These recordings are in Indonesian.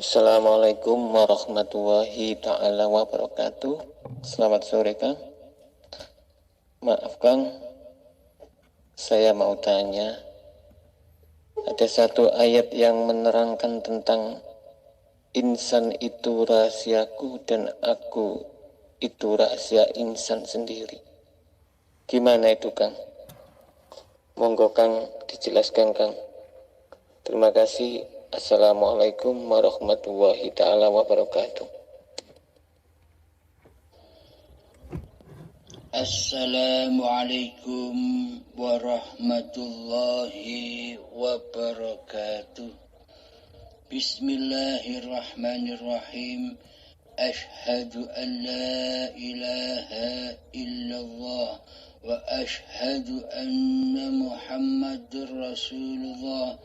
Assalamualaikum warahmatullahi ta'ala wabarakatuh. Selamat sore Kang. Maaf Kang, saya mau tanya. Ada satu ayat yang menerangkan tentang insan itu rahasiaku dan aku itu rahasia insan sendiri. Gimana itu Kang? Monggo Kang dijelaskan Kang. Terima kasih. Assalamualaikum warahmatullahi ta'ala wabarakatuh. Assalamualaikum warahmatullahi wabarakatuh. Bismillahirrahmanirrahim. Ashhadu an la ilaha illallah wa ashhadu anna Muhammadur Rasulullah.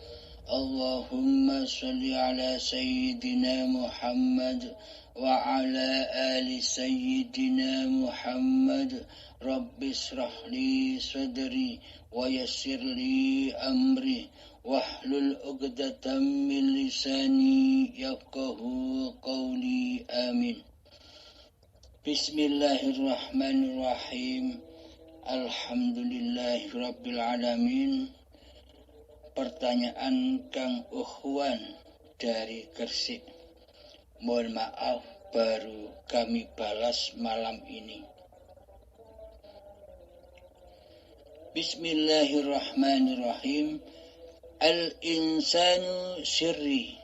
Allahumma salli ala Sayyidina Muhammad wa ala ali Sayyidina Muhammad. Rabbi shrah li sadri wa yassir li amri wahlul 'uqdatam min lisani yafqahu qawli. Amin. Bismillahirrahmanirrahim. Alhamdulillahi rabbil alamin. Pertanyaan Kang Uhwan dari Gresik. Mohon maaf baru kami balas malam ini. Bismillahirrahmanirrahim. Al-insanu sirri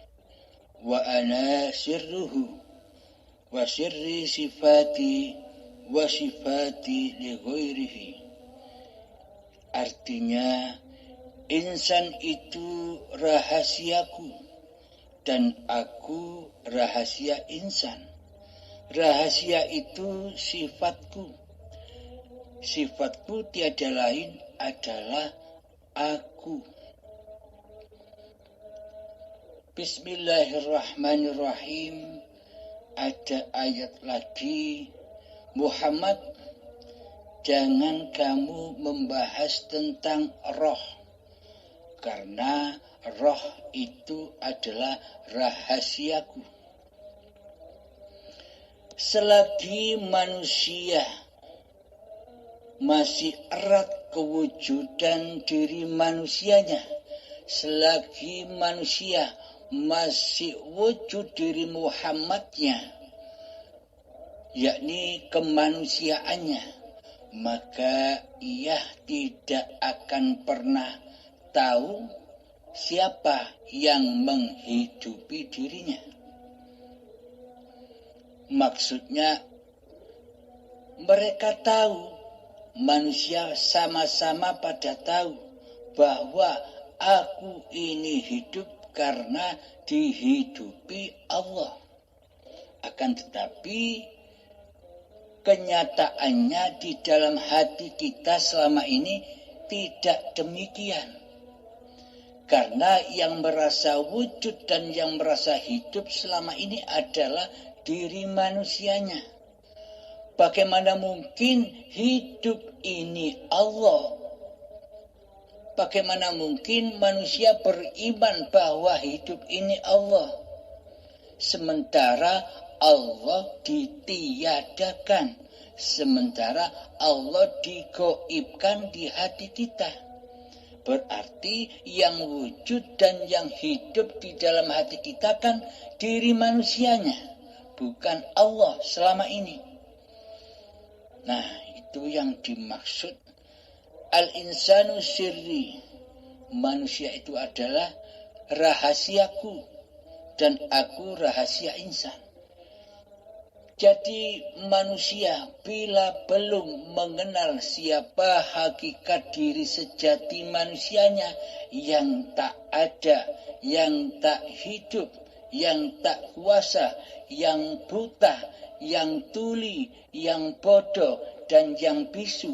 wa ana sirruhu wa sirri sifati wa sifati li ghairihi. Artinya, insan itu rahasiaku dan aku rahasia insan. Rahasia itu sifatku. Sifatku tiada lain adalah aku. Bismillahirrahmanirrahim. Ada ayat lagi. Muhammad, jangan kamu membahas tentang roh. Karena roh itu adalah rahasiaku. Selagi manusia masih erat kewujudan diri manusianya, selagi manusia masih wujud diri Muhammadnya, yakni kemanusiaannya, maka ia tidak akan pernah tahu siapa yang menghidupi dirinya. Maksudnya, mereka tahu, manusia sama-sama pada tahu bahwa aku ini hidup karena dihidupi Allah. Akan tetapi, kenyataannya di dalam hati kita selama ini tidak demikian. Karena yang merasa wujud dan yang merasa hidup selama ini adalah diri manusianya. Bagaimana mungkin hidup ini Allah? Bagaimana mungkin manusia beriman bahwa hidup ini Allah? Sementara Allah ditiadakan. Sementara Allah digaibkan di hati kita. Berarti yang wujud dan yang hidup di dalam hati kita kan diri manusianya, bukan Allah selama ini. Nah, itu yang dimaksud al-insanu sirri. Manusia itu adalah rahasiaku dan aku rahasia insan. Jadi manusia bila belum mengenal siapa hakikat diri sejati manusianya yang tak ada, yang tak hidup, yang tak kuasa, yang buta, yang tuli, yang bodoh, dan yang bisu,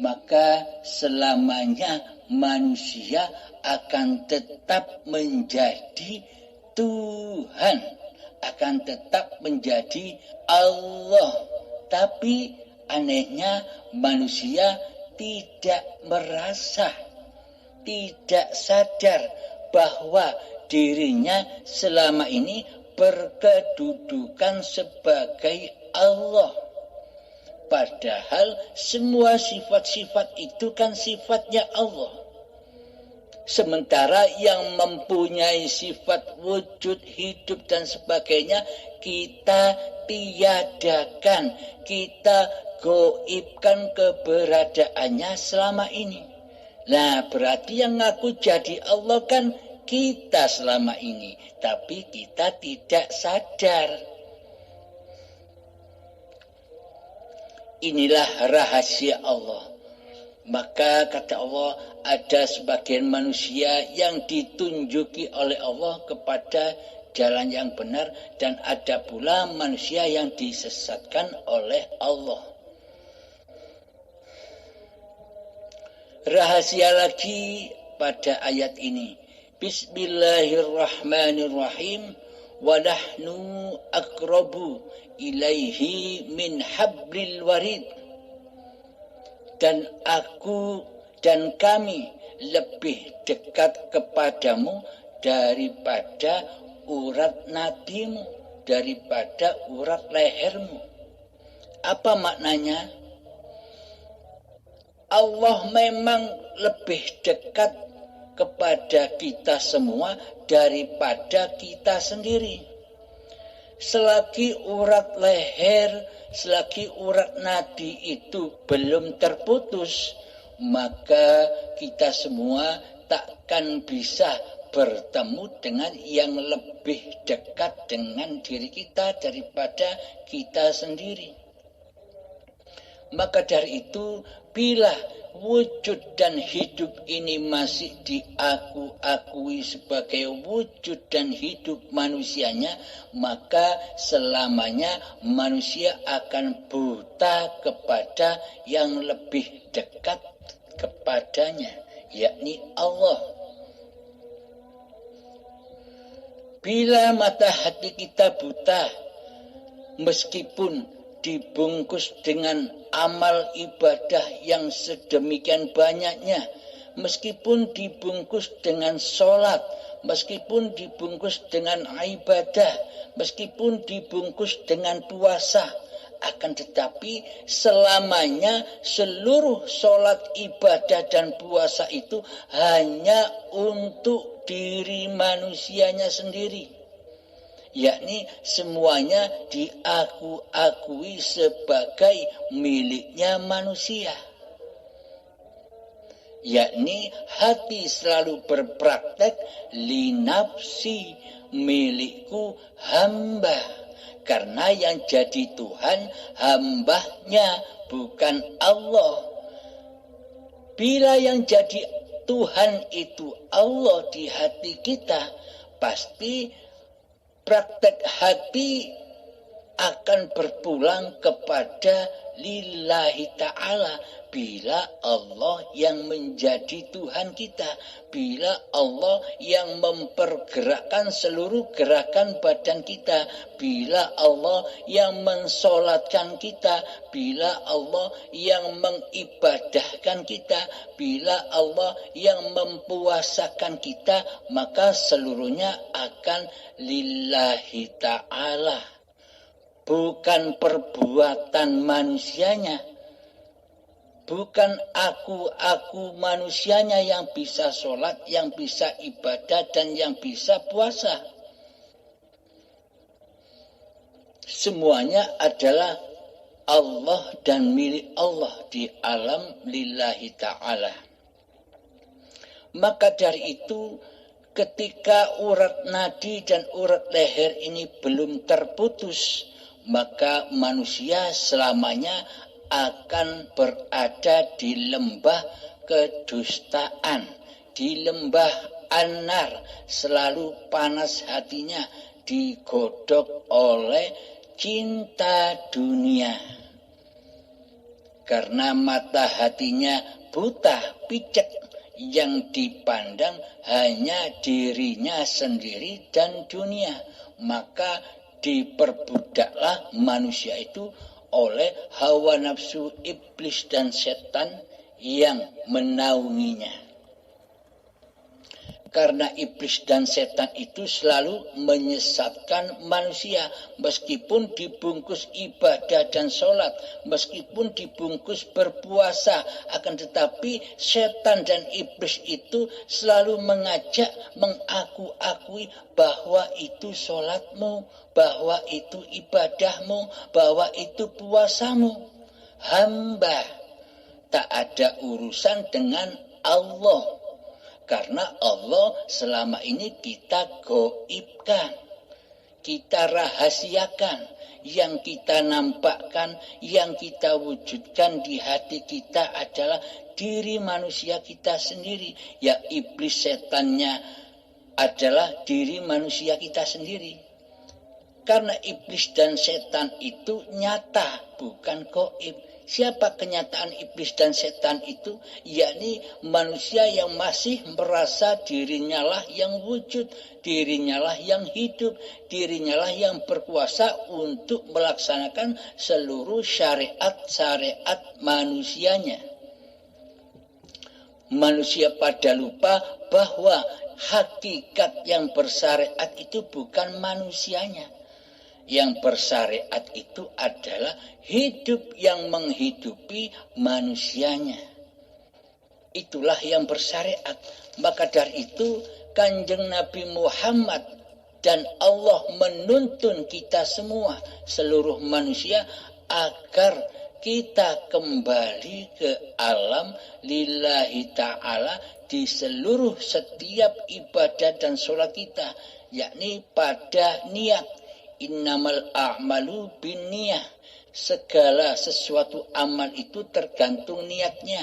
maka selamanya manusia akan tetap menjadi Tuhan, akan tetap menjadi Allah. Tapi anehnya manusia tidak merasa, tidak sadar bahwa dirinya selama ini berkedudukan sebagai Allah. Padahal semua sifat-sifat itu kan sifatnya Allah. Sementara yang mempunyai sifat wujud, hidup dan sebagainya kita tiadakan, kita goibkan keberadaannya selama ini. Nah, berarti yang ngaku jadi Allah kan kita selama ini, tapi kita tidak sadar. Inilah rahasia Allah. Maka kata Allah, ada sebagian manusia yang ditunjuki oleh Allah kepada jalan yang benar, dan ada pula manusia yang disesatkan oleh Allah. Rahasia lagi pada ayat ini. Bismillahirrahmanirrahim. Wa nahnu aqrabu ilaihi min hablil warid. Dan aku dan kami lebih dekat kepadamu daripada urat nadimu, daripada urat lehermu. Apa maknanya? Allah memang lebih dekat kepada kita semua daripada kita sendiri. Selagi urat leher, selagi urat nadi itu belum terputus, maka kita semua takkan bisa bertemu dengan yang lebih dekat dengan diri kita daripada kita sendiri. Maka dari itu, bila wujud dan hidup ini masih diakui sebagai wujud dan hidup manusianya, maka selamanya manusia akan buta kepada yang lebih dekat kepadanya, yakni Allah. Bila mata hati kita buta, meskipun dibungkus dengan amal ibadah yang sedemikian banyaknya, meskipun dibungkus dengan sholat, meskipun dibungkus dengan ibadah, meskipun dibungkus dengan puasa, akan tetapi selamanya seluruh sholat, ibadah dan puasa itu hanya untuk diri manusianya sendiri. Yakni semuanya diakui sebagai miliknya manusia. Yakni hati selalu berpraktek linafsi, milikku hamba. Karena yang jadi Tuhan hambanya, bukan Allah. Bila yang jadi Tuhan itu Allah di hati kita, pasti praktek hati akan berpulang kepada lillahi ta'ala. Bila Allah yang menjadi Tuhan kita, bila Allah yang mempergerakkan seluruh gerakan badan kita, bila Allah yang mensolatkan kita, bila Allah yang mengibadahkan kita, bila Allah yang mempuasakan kita, maka seluruhnya akan lillahi ta'ala. Bukan perbuatan manusianya, bukan aku manusianya yang bisa sholat, yang bisa ibadah, dan yang bisa puasa. Semuanya adalah Allah dan milik Allah di alam lillahi ta'ala. Maka dari itu, ketika urat nadi dan urat leher ini belum terputus, maka manusia selamanya akan berada di lembah kedustaan, di lembah anar, selalu panas hatinya, digodok oleh cinta dunia. Karena mata hatinya buta, picek, yang dipandang hanya dirinya sendiri dan dunia, maka diperbudaklah manusia itu oleh hawa nafsu iblis dan setan yang menaunginya. Karena iblis dan setan itu selalu menyesatkan manusia. Meskipun dibungkus ibadah dan sholat, meskipun dibungkus berpuasa, akan tetapi setan dan iblis itu selalu mengajak, mengaku-akui bahwa itu sholatmu, bahwa itu ibadahmu, bahwa itu puasamu. Hamba tak ada urusan dengan Allah. Karena Allah selama ini kita gaibkan, kita rahasiakan. Yang kita nampakkan, yang kita wujudkan di hati kita adalah diri manusia kita sendiri. Ya, iblis setannya adalah diri manusia kita sendiri. Karena iblis dan setan itu nyata, bukan gaib. Siapa kenyataan iblis dan setan itu? Yakni manusia yang masih merasa dirinya lah yang wujud, dirinya lah yang hidup, dirinya lah yang berkuasa untuk melaksanakan seluruh syariat-syariat manusianya. Manusia pada lupa bahwa hakikat yang bersyariat itu bukan manusianya. Yang bersyariat itu adalah hidup yang menghidupi manusianya. Itulah yang bersyariat. Maka dari itu Kanjeng Nabi Muhammad dan Allah menuntun kita semua, seluruh manusia, agar kita kembali ke alam lillahi ta'ala di seluruh setiap ibadah dan sholat kita, yakni pada niat. Innamal a'malu binniyah. Segala sesuatu amal itu tergantung niatnya.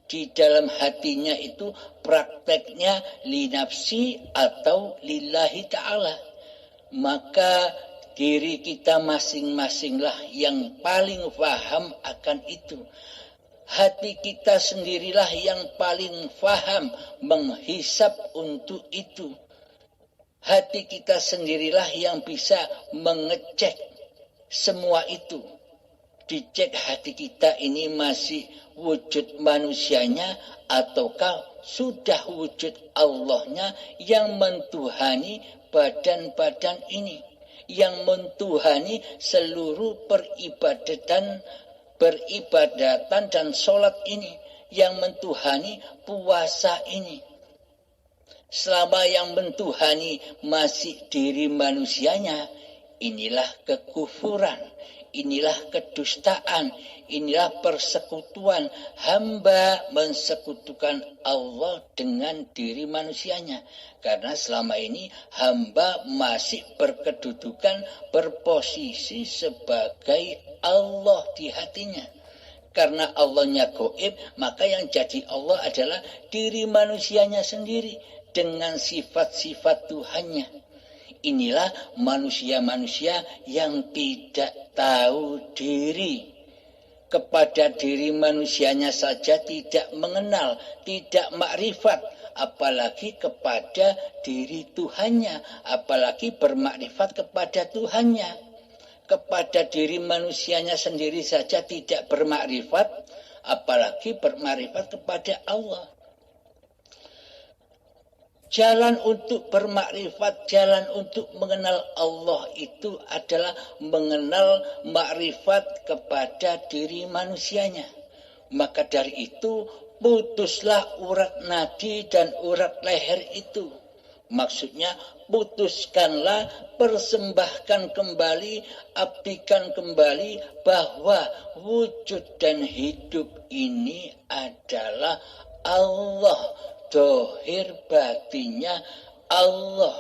Di dalam hatinya itu prakteknya linafsi atau lillahi ta'ala. Maka diri kita masing-masinglah yang paling paham akan itu. Hati kita sendirilah yang paling paham menghisap untuk itu. Hati kita sendirilah yang bisa mengecek semua itu. Dicek hati kita ini masih wujud manusianya ataukah sudah wujud Allahnya yang mentuhani badan-badan ini, yang mentuhani seluruh peribadatan dan sholat ini, yang mentuhani puasa ini. Selama yang mentuhani masih diri manusianya, inilah kekufuran, inilah kedustaan, inilah persekutuan. Hamba mensekutukan Allah dengan diri manusianya. Karena selama ini hamba masih berkedudukan, berposisi sebagai Allah di hatinya. Karena Allahnya gaib, maka yang jadi Allah adalah diri manusianya sendiri dengan sifat-sifat Tuhannya. Inilah manusia-manusia yang tidak tahu diri. Kepada diri manusianya saja tidak mengenal, tidak makrifat, apalagi kepada diri Tuhannya, apalagi bermakrifat kepada Tuhannya. Kepada diri manusianya sendiri saja tidak bermakrifat, apalagi bermakrifat kepada Allah. Jalan untuk bermakrifat, jalan untuk mengenal Allah itu adalah mengenal makrifat kepada diri manusianya. Maka dari itu, putuslah urat nadi dan urat leher itu. Maksudnya, putuskanlah, persembahkan kembali, abdikan kembali bahwa wujud dan hidup ini adalah Allah. Dohir batinnya Allah.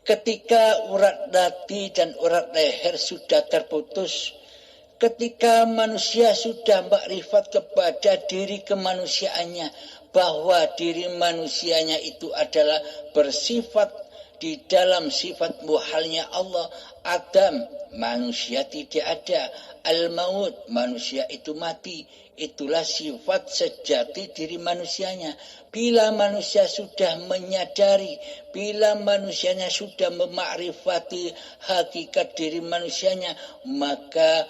Ketika urat nadi dan urat leher sudah terputus, ketika manusia sudah makrifat kepada diri kemanusiaannya, bahwa diri manusianya itu adalah bersifat di dalam sifat muhalnya Allah. Adam, manusia tidak ada. Al-maut, manusia itu mati. Itulah sifat sejati diri manusianya. Bila manusia sudah menyadari, bila manusianya sudah memakrifati hakikat diri manusianya, maka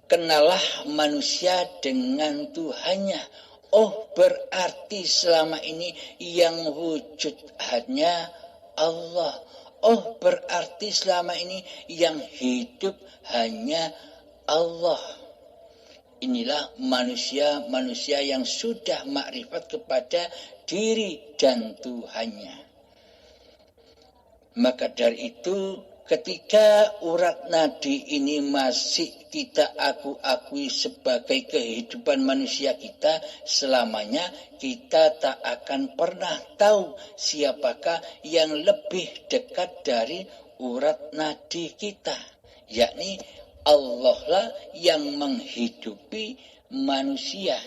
kenalah manusia dengan Tuhannya. Oh, berarti selama ini yang wujud hanya Allah. Oh, berarti selama ini yang hidup hanya Allah. Inilah manusia yang sudah makrifat kepada diri dan Tuhannya. Maka dari itu, ketika urat nadi ini masih kita akui sebagai kehidupan manusia kita, selamanya kita tak akan pernah tahu siapakah yang lebih dekat dari urat nadi kita, yakni Allah lah yang menghidupi manusia.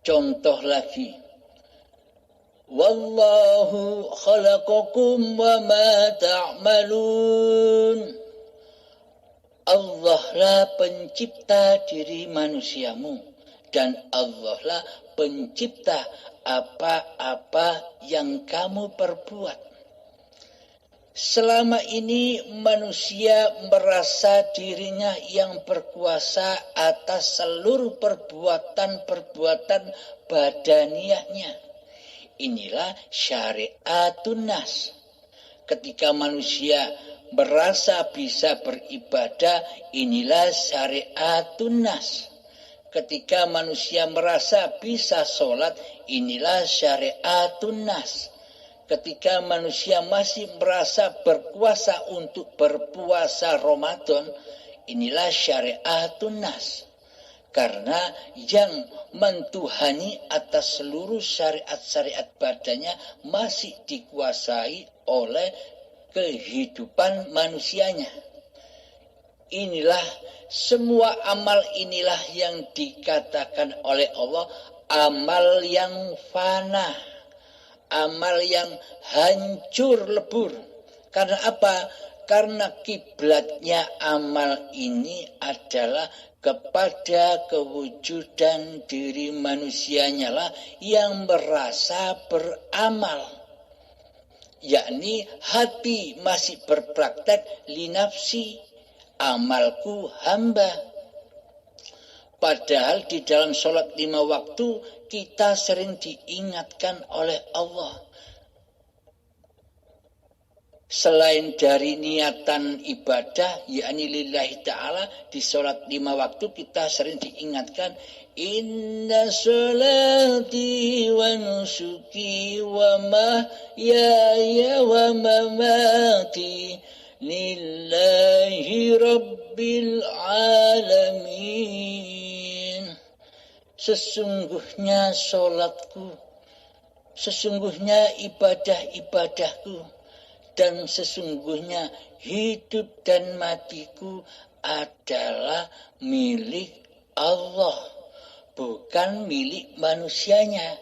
Contoh lagi, wallahu khalaqakum wa ma ta'malun. Allah lah pencipta diri manusiamu, dan Allah lah pencipta apa-apa yang kamu perbuat. Selama ini manusia merasa dirinya yang berkuasa atas seluruh perbuatan badaniahnya. Inilah syariatun nas. Ketika manusia merasa bisa beribadah, inilah syariatun nas. Ketika manusia merasa bisa sholat, inilah syariatun nas. Ketika manusia masih merasa berkuasa untuk berpuasa Ramadan, inilah syariatun nas. Karena yang mentuhani atas seluruh syariat-syariat badannya masih dikuasai oleh kehidupan manusianya. Inilah semua amal inilah yang dikatakan oleh Allah amal yang fana, amal yang hancur lebur. Karena apa? Karena kiblatnya amal ini adalah kepada kewujudan diri manusianya lah yang merasa beramal, yakni hati masih berpraktek linafsi, amalku hamba. Padahal di dalam sholat 5 waktu kita sering diingatkan oleh Allah. Selain dari niatan ibadah, yakni lillahi ta'ala, di sholat 5 waktu kita sering diingatkan, inna sholati wa nusuki wa mahyaya wa mamati lillahi rabbil alamin. Sesungguhnya sholatku, sesungguhnya ibadah-ibadahku, dan sesungguhnya hidup dan matiku adalah milik Allah, bukan milik manusianya.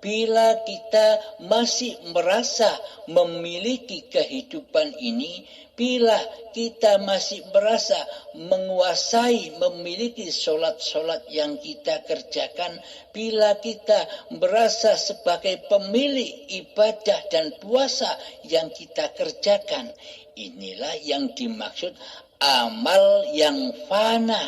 Bila kita masih merasa memiliki kehidupan ini, bila kita masih merasa menguasai, memiliki sholat-sholat yang kita kerjakan, bila kita merasa sebagai pemilik ibadah dan puasa yang kita kerjakan, inilah yang dimaksud amal yang fana,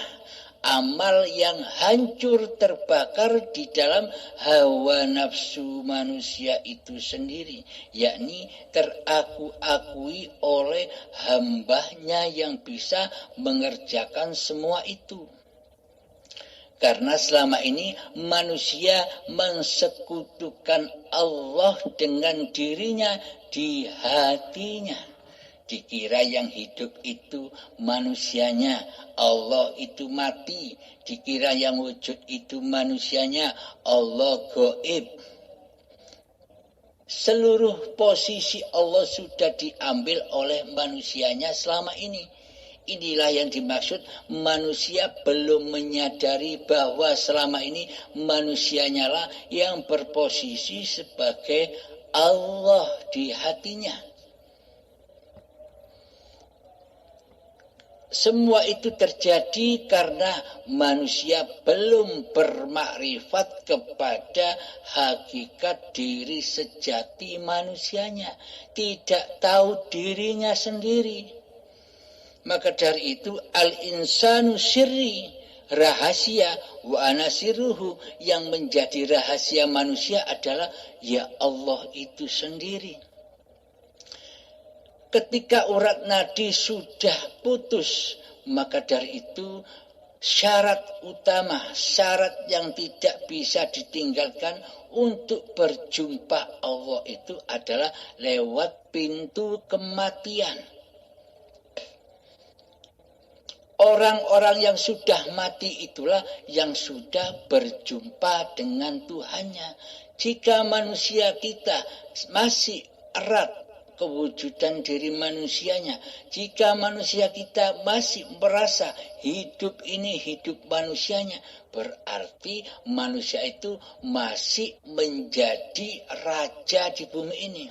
amal yang hancur terbakar di dalam hawa nafsu manusia itu sendiri, yakni terakui oleh hambanya yang bisa mengerjakan semua itu. Karena selama ini manusia mensekutukan Allah dengan dirinya di hatinya. Dikira yang hidup itu manusianya, Allah itu mati. Dikira yang wujud itu manusianya, Allah gaib. Seluruh posisi Allah sudah diambil oleh manusianya selama ini. Inilah yang dimaksud manusia belum menyadari bahwa selama ini manusianya lah yang berposisi sebagai Allah di hatinya. Semua itu terjadi karena manusia belum bermakrifat kepada hakikat diri sejati manusianya. Tidak tahu dirinya sendiri. Maka dari itu al-insanu syirri, rahasia, wa anasiruhu, yang menjadi rahasia manusia adalah ya Allah itu sendiri. Ketika urat nadi sudah putus, maka dari itu syarat utama, syarat yang tidak bisa ditinggalkan untuk berjumpa Allah itu adalah lewat pintu kematian. Orang-orang yang sudah mati itulah yang sudah berjumpa dengan Tuhannya. Jika manusia kita masih erat kewujudan diri manusianya, jika manusia kita masih merasa hidup ini hidup manusianya, berarti manusia itu masih menjadi raja di bumi ini.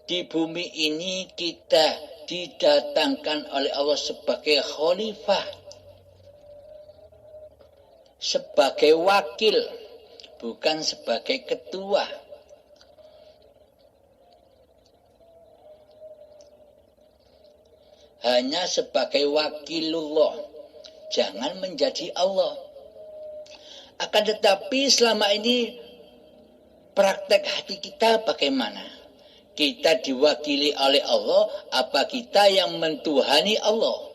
Di bumi ini kita didatangkan oleh Allah sebagai khalifah, sebagai wakil, bukan sebagai ketua. Hanya sebagai wakilullah, jangan menjadi Allah. Akan tetapi selama ini praktek hati kita bagaimana? Kita diwakili oleh Allah, apa kita yang mentuhani Allah?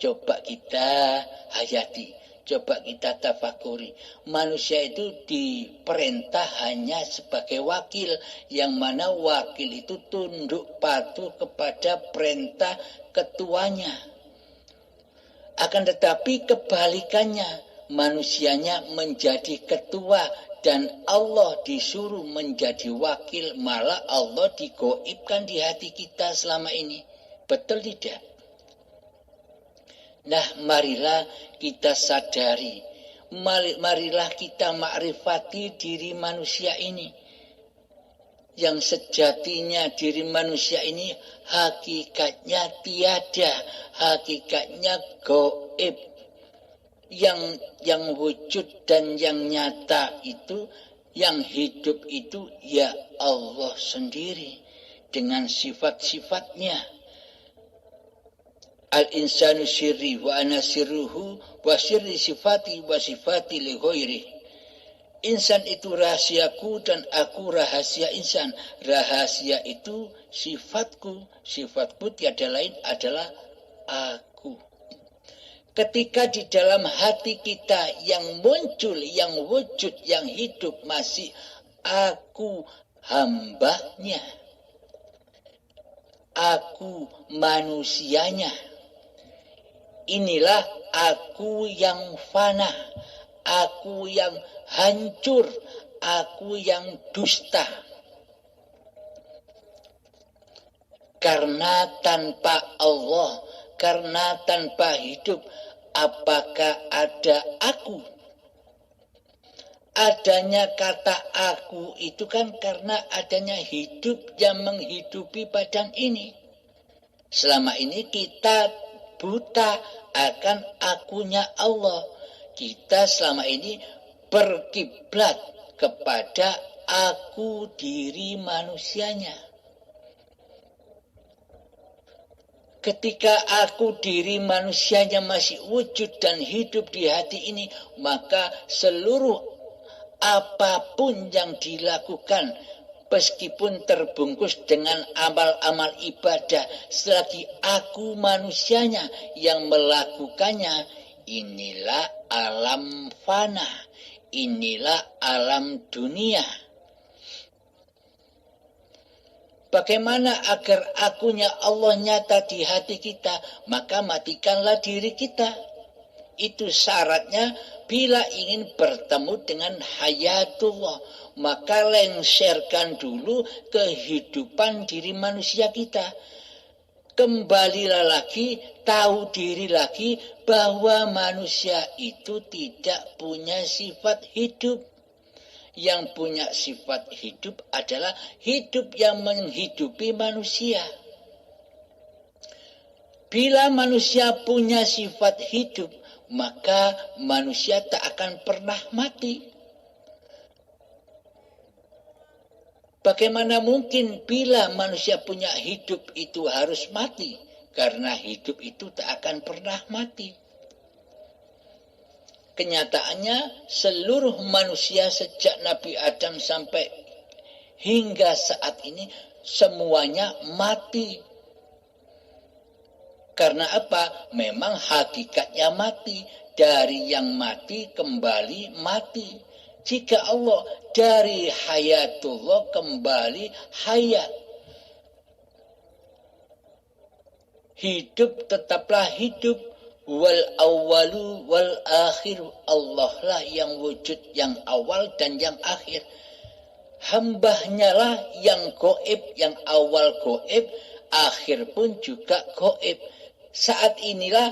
Coba kita hayati, coba kita tafakuri. Manusia itu diperintah hanya sebagai wakil, yang mana wakil itu tunduk patuh kepada perintah ketuanya. Akan tetapi kebalikannya, manusianya menjadi ketua dan Allah disuruh menjadi wakil, malah Allah digoibkan di hati kita selama ini. Betul tidak? Nah, marilah kita sadari, marilah kita makrifati diri manusia ini. Yang sejatinya diri manusia ini hakikatnya tiada, hakikatnya gaib. Yang wujud dan yang nyata itu, yang hidup itu ya Allah sendiri dengan sifat-sifatnya. Al-insanu sirri wa ana sirruhu wa sirri sifati wa sifati li ghairi. Insan itu rahasiaku dan aku rahasia insan. Rahasia itu sifatku, sifatku tiada lain adalah aku. Ketika di dalam hati kita yang muncul, yang wujud, yang hidup masih aku hambanya, aku manusianya, inilah aku yang fana, aku yang hancur, aku yang dusta. Karena tanpa Allah, karena tanpa hidup, apakah ada aku? Adanya kata aku itu kan karena adanya hidup yang menghidupi badan ini. Selama ini kita buta akan akunya Allah. Kita selama ini berkiblat kepada aku diri manusianya. Ketika aku diri manusianya masih wujud dan hidup di hati ini, maka seluruh apapun yang dilakukan, meskipun terbungkus dengan amal-amal ibadah, selagi aku manusianya yang melakukannya, inilah alam fana, inilah alam dunia. Bagaimana agar akunya Allah nyata di hati kita? Maka matikanlah diri kita. Itu syaratnya bila ingin bertemu dengan hayatullah. Maka lengserkan dulu kehidupan diri manusia kita. Kembalilah lagi, tahu diri lagi bahwa manusia itu tidak punya sifat hidup. Yang punya sifat hidup adalah hidup yang menghidupi manusia. Bila manusia punya sifat hidup, maka manusia tak akan pernah mati. Bagaimana mungkin bila manusia punya hidup itu harus mati? Karena hidup itu tak akan pernah mati. Kenyataannya seluruh manusia sejak Nabi Adam sampai hingga saat ini semuanya mati. Karena apa? Memang hakikatnya mati. Dari yang mati kembali mati. Jika Allah dari hayatullah kembali hayat. Hidup tetaplah hidup. Wal awalu wal akhir. Allah lah yang wujud, yang awal dan yang akhir. Hambanya lah yang goib, yang awal goib, akhir pun juga goib. Saat inilah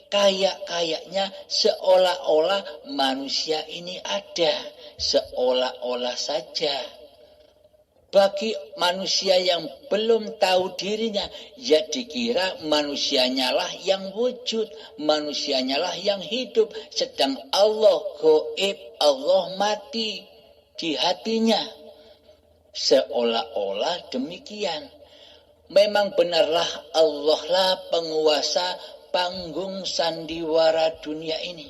kayak-kayaknya seolah-olah manusia ini ada. Seolah-olah saja. Bagi manusia yang belum tahu dirinya, ya dikira manusianya lah yang wujud, manusianya lah yang hidup. Sedang Allah goib, Allah mati di hatinya. Seolah-olah demikian. Memang benarlah Allah lah penguasa panggung sandiwara dunia ini.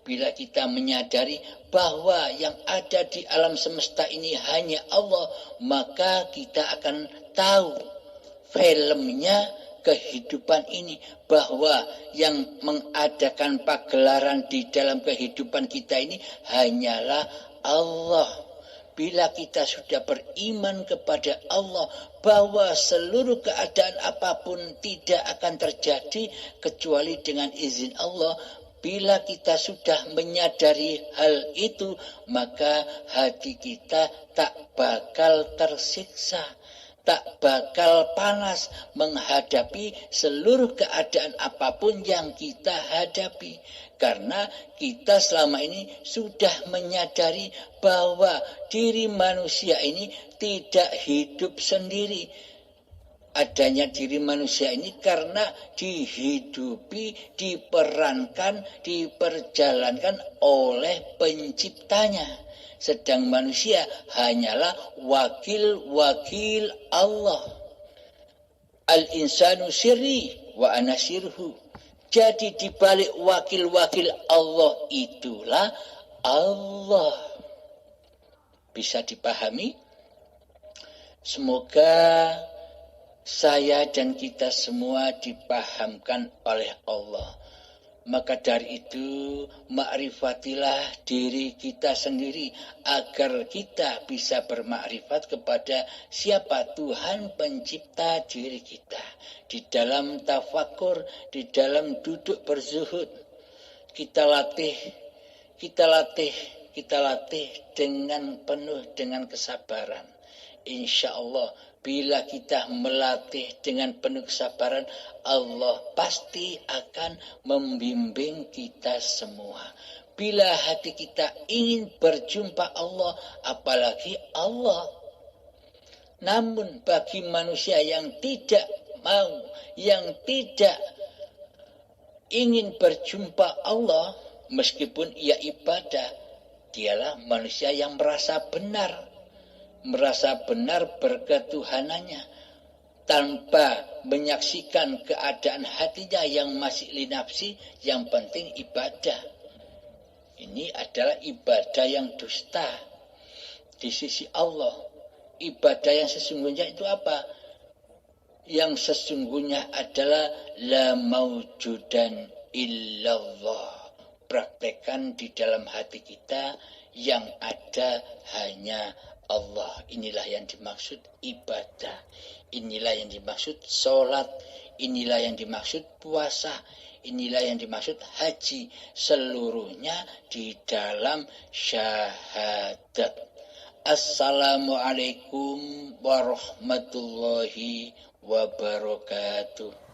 Bila kita menyadari bahwa yang ada di alam semesta ini hanya Allah, maka kita akan tahu filmnya kehidupan ini. Bahwa yang mengadakan pagelaran di dalam kehidupan kita ini hanyalah Allah. Bila kita sudah beriman kepada Allah bahwa seluruh keadaan apapun tidak akan terjadi kecuali dengan izin Allah. Bila kita sudah menyadari hal itu, maka hati kita tak bakal tersiksa, tak bakal panas menghadapi seluruh keadaan apapun yang kita hadapi. Karena kita selama ini sudah menyadari bahwa diri manusia ini tidak hidup sendiri. Adanya diri manusia ini karena dihidupi, diperankan, diperjalankan oleh penciptanya. Sedang manusia hanyalah wakil-wakil Allah. Al-insanu sirri wa ana sirhu. Jadi dibalik wakil-wakil Allah itulah Allah. Bisa dipahami? Semoga saya dan kita semua dipahamkan oleh Allah. Maka dari itu, makrifatilah diri kita sendiri agar kita bisa bermakrifat kepada siapa Tuhan pencipta diri kita. Di dalam tafakur, di dalam duduk berzuhud, kita latih dengan penuh dengan kesabaran. Insya Allah, bila kita melatih dengan penuh kesabaran, Allah pasti akan membimbing kita semua. Bila hati kita ingin berjumpa Allah, apalagi Allah. Namun bagi manusia yang tidak mau, yang tidak ingin berjumpa Allah, meskipun ia ibadah, dialah manusia yang merasa benar berketuhanannya tanpa menyaksikan keadaan hatinya yang masih linafsi, yang penting ibadah. Ini adalah ibadah yang dusta di sisi Allah. Ibadah yang sesungguhnya itu apa? Yang sesungguhnya adalah la maujudan illallah. Praktekkan di dalam hati kita yang ada hanya Allah. Inilah yang dimaksud ibadah. Inilah yang dimaksud sholat. Inilah yang dimaksud puasa. Inilah yang dimaksud haji. Seluruhnya di dalam syahadat. Assalamualaikum warahmatullahi wabarakatuh.